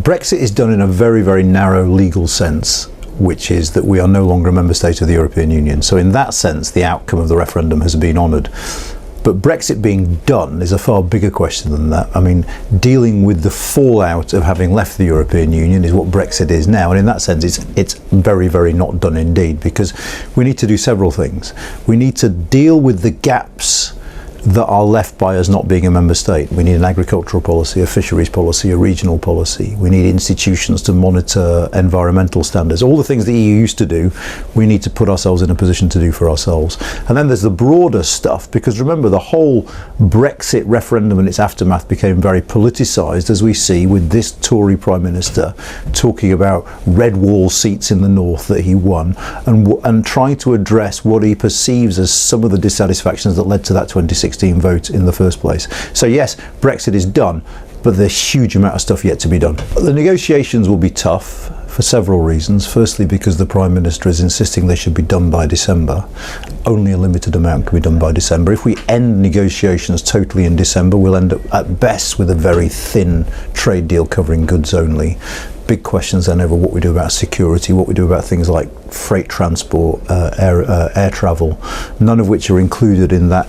Brexit is done in a very, very narrow legal sense, which is that we are no longer a member state of the European Union. So in that sense, the outcome of the referendum has been honoured. But Brexit being done is a far bigger question than that. I mean, dealing with the fallout of having left the European Union is what Brexit is now. And in that sense, it's very, very not done indeed, because we need to do several things. We need to deal with the gaps that are left by us not being a member state. We need an agricultural policy, a fisheries policy, a regional policy. We need institutions to monitor environmental standards. All the things the EU used to do, we need to put ourselves in a position to do for ourselves. And then there's the broader stuff, because remember, the whole Brexit referendum and its aftermath became very politicised, as we see with this Tory Prime Minister talking about red wall seats in the north that he won, and trying to address what he perceives as some of the dissatisfactions that led to that 2016 vote in the first place. So yes, Brexit is done, but there's a huge amount of stuff yet to be done. The negotiations will be tough for several reasons. Firstly, because the Prime Minister is insisting they should be done by December. Only a limited amount can be done by December. If we end negotiations totally in December, we'll end up at best with a very thin trade deal covering goods only. Big questions then over what we do about security, what we do about things like freight transport, air travel, none of which are included in that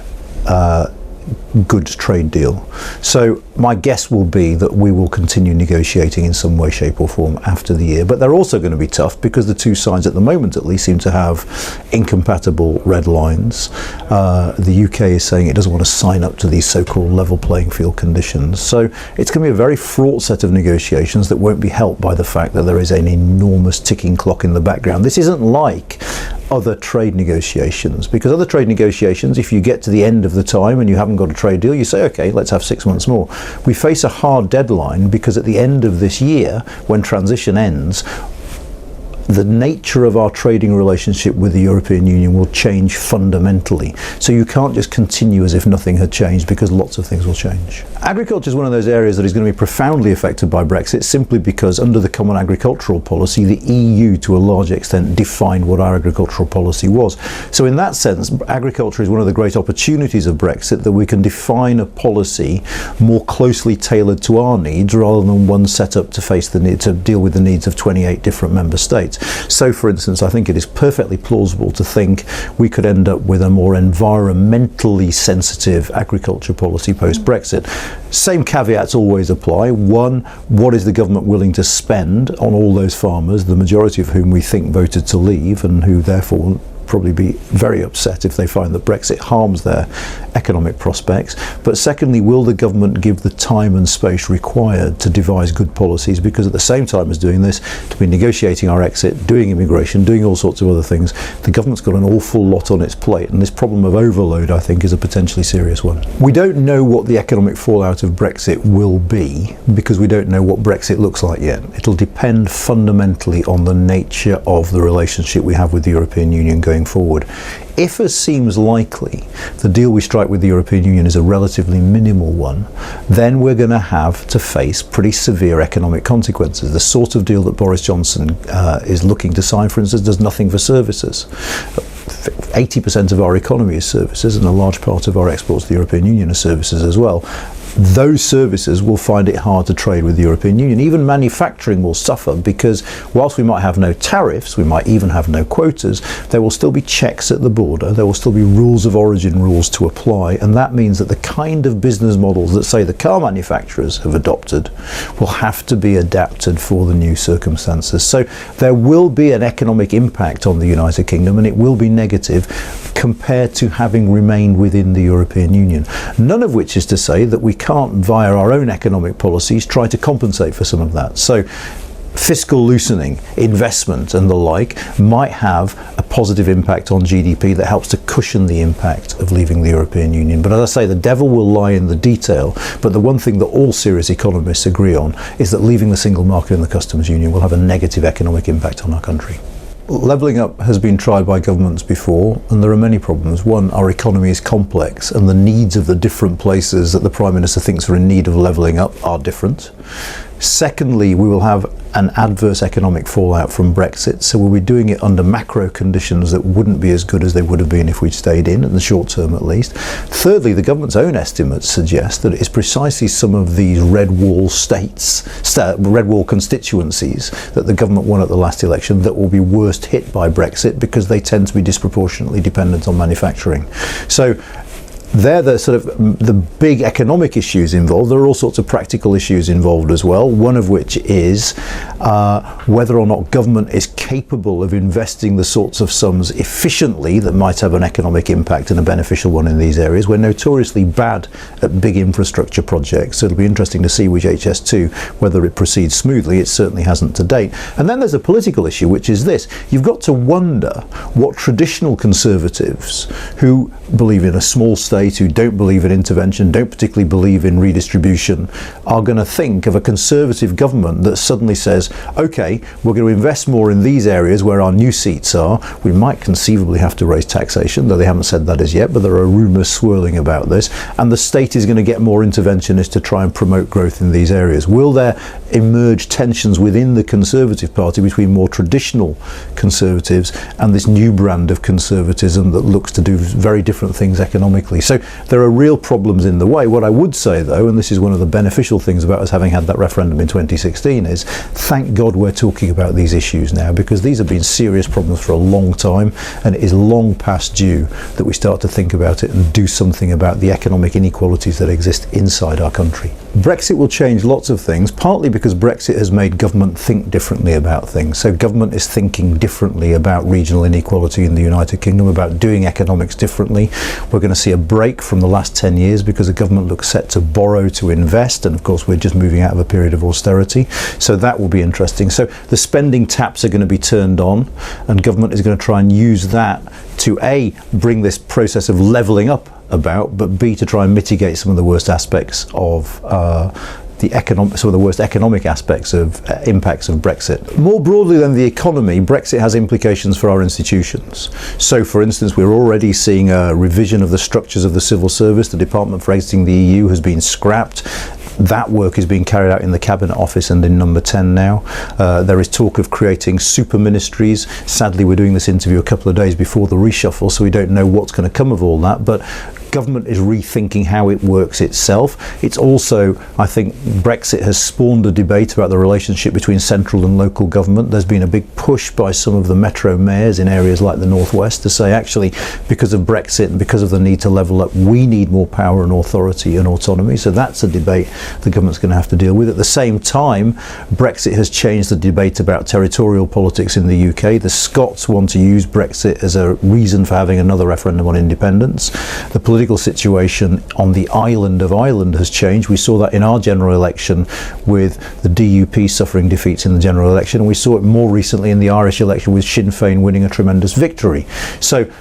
goods trade deal. So my guess will be that we will continue negotiating in some way, shape or form after the year, but they're also going to be tough because the two sides at the moment at least seem to have incompatible red lines. The UK is saying it doesn't want to sign up to these so-called level playing field conditions. So it's going to be a very fraught set of negotiations that won't be helped by the fact that there is an enormous ticking clock in the background. This isn't like other trade negotiations, because other trade negotiations, if you get to the end of the time and you haven't got a trade deal, you say, okay, let's have 6 months more. We face a hard deadline because at the end of this year, when transition ends, the nature of our trading relationship with the European Union will change fundamentally. So you can't just continue as if nothing had changed, because lots of things will change. Agriculture is one of those areas that is going to be profoundly affected by Brexit, simply because under the common agricultural policy, the EU to a large extent defined what our agricultural policy was. So in that sense, agriculture is one of the great opportunities of Brexit, that we can define a policy more closely tailored to our needs rather than one set up to face the need to deal with the needs of 28 different member states. So for instance, I think it is perfectly plausible to think we could end up with a more environmentally sensitive agriculture policy post-Brexit. Same caveats always apply. One, what is the government willing to spend on all those farmers, the majority of whom we think voted to leave and who therefore will probably be very upset if they find that Brexit harms their economic prospects. But secondly, will the government give the time and space required to devise good policies? Because at the same time as doing this, to be negotiating our exit, doing immigration, doing all sorts of other things, the government's got an awful lot on its plate, and this problem of overload, I think, is a potentially serious one. We don't know what the economic fallout of Brexit will be, because we don't know what Brexit looks like yet. It'll depend fundamentally on the nature of the relationship we have with the European Union going forward. If, as seems likely, the deal we strike with the European Union is a relatively minimal one, then we're going to have to face pretty severe economic consequences. The sort of deal that Boris Johnson is looking to sign, for instance, does nothing for services. 80% of our economy is services, and a large part of our exports to the European Union are services as well. Those services will find it hard to trade with the European Union. Even manufacturing will suffer, because whilst we might have no tariffs, we might even have no quotas, there will still be checks at the border, there will still be rules of origin rules to apply, and that means that the kind of business models that, say, the car manufacturers have adopted will have to be adapted for the new circumstances. So there will be an economic impact on the United Kingdom, and it will be negative compared to having remained within the European Union. None of which is to say that we can't, via our own economic policies, try to compensate for some of that. So fiscal loosening, investment and the like might have a positive impact on GDP that helps to cushion the impact of leaving the European Union. But as I say, the devil will lie in the detail. But the one thing that all serious economists agree on is that leaving the single market and the customs union will have a negative economic impact on our country. Levelling up has been tried by governments before, and there are many problems. One, our economy is complex, and the needs of the different places that the Prime Minister thinks are in need of levelling up are different. Secondly, we will have an adverse economic fallout from Brexit, so we'll be doing it under macro conditions that wouldn't be as good as they would have been if we'd stayed in the short term at least. Thirdly, the government's own estimates suggest that it's precisely some of these red wall red wall constituencies that the government won at the last election that will be worst hit by Brexit because they tend to be disproportionately dependent on manufacturing. So they're the sort of the big economic issues involved. There are all sorts of practical issues involved as well, one of which is whether or not government is capable of investing the sorts of sums efficiently that might have an economic impact and a beneficial one in these areas. We're notoriously bad at big infrastructure projects, so it'll be interesting to see with HS2 whether it proceeds smoothly. It certainly hasn't to date. And then there's a political issue, which is this. You've got to wonder what traditional Conservatives who believe in a small state, who don't believe in intervention, don't particularly believe in redistribution, are going to think of a Conservative government that suddenly says, okay, we're going to invest more in these areas where our new seats are. We might conceivably have to raise taxation, though they haven't said that as yet, but there are rumours swirling about this, and the state is going to get more interventionist to try and promote growth in these areas. Will there emerge tensions within the Conservative Party between more traditional Conservatives and this new brand of conservatism that looks to do very different things economically? So there are real problems in the way. What I would say, though, and this is one of the beneficial things about us having had that referendum in 2016, is thank God we're talking about these issues now, because these have been serious problems for a long time, and it is long past due that we start to think about it and do something about the economic inequalities that exist inside our country. Brexit will change lots of things, partly because Brexit has made government think differently about things. So government is thinking differently about regional inequality in the United Kingdom, about doing economics differently. We're going to see a break from the last 10 years because the government looks set to borrow to invest, and of course we're just moving out of a period of austerity, so that will be interesting. So the spending taps are going to be turned on, and government is going to try and use that to A, bring this process of levelling up about, but B, to try and mitigate some of the worst aspects of some of the worst economic aspects of impacts of Brexit. More broadly than the economy, Brexit has implications for our institutions. So, for instance, we're already seeing a revision of the structures of the civil service. The Department for Exiting the EU has been scrapped. That work is being carried out in the Cabinet Office and in Number 10 now. There is talk of creating super ministries. Sadly, we're doing this interview a couple of days before the reshuffle, so we don't know what's going to come of all that. But government is rethinking how it works itself. It's also, I think, Brexit has spawned a debate about the relationship between central and local government. There's been a big push by some of the metro mayors in areas like the Northwest to say, actually, because of Brexit and because of the need to level up, we need more power and authority and autonomy. So that's a debate the government's going to have to deal with. At the same time, Brexit has changed the debate about territorial politics in the UK. The Scots want to use Brexit as a reason for having another referendum on independence. The political situation on the island of Ireland has changed. We saw that in our general election with the DUP suffering defeats in the general election, and we saw it more recently in the Irish election with Sinn Féin winning a tremendous victory. So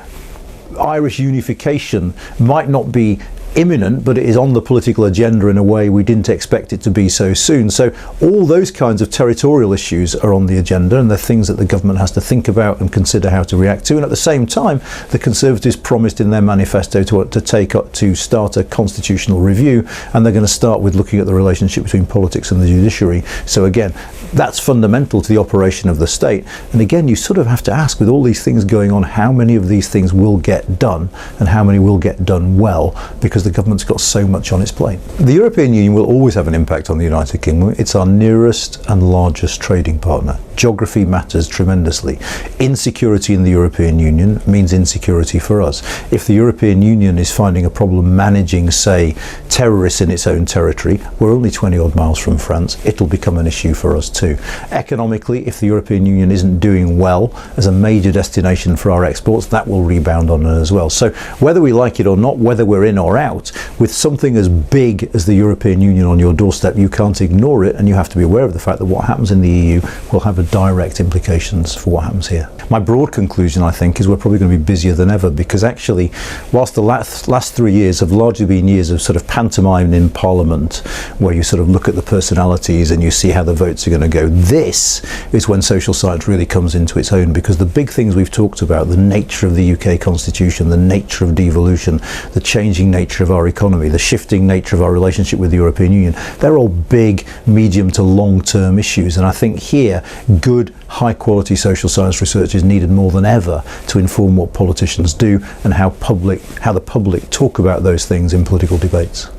Irish unification might not be imminent, but it is on the political agenda in a way we didn't expect it to be so soon. So all those kinds of territorial issues are on the agenda, and they're things that the government has to think about and consider how to react to. And at the same time, the Conservatives promised in their manifesto to start a constitutional review, and they're going to start with looking at the relationship between politics and the judiciary. So again, that's fundamental to the operation of the state. And again, you sort of have to ask, with all these things going on, how many of these things will get done and how many will get done well, because the government's got so much on its plate. The European Union will always have an impact on the United Kingdom. It's our nearest and largest trading partner. Geography matters tremendously. Insecurity in the European Union means insecurity for us. If the European Union is finding a problem managing, say, terrorists in its own territory, we're only 20 odd miles from France, it'll become an issue for us too. Economically, if the European Union isn't doing well as a major destination for our exports, that will rebound on it as well. So whether we like it or not, whether we're in or out, with something as big as the European Union on your doorstep, you can't ignore it, and you have to be aware of the fact that what happens in the EU will have direct implications for what happens here. My broad conclusion, I think, is we're probably going to be busier than ever, because actually, whilst the last 3 years have largely been years of sort of pantomime in Parliament, where you sort of look at the personalities and you see how the votes are going to go, this is when social science really comes into its own, because the big things we've talked about, the nature of the UK Constitution, the nature of devolution, the changing nature of our economy, economy, the shifting nature of our relationship with the European Union, they're all big, medium to long-term issues. And I think here, good, high-quality social science research is needed more than ever to inform what politicians do and how the public talk about those things in political debates.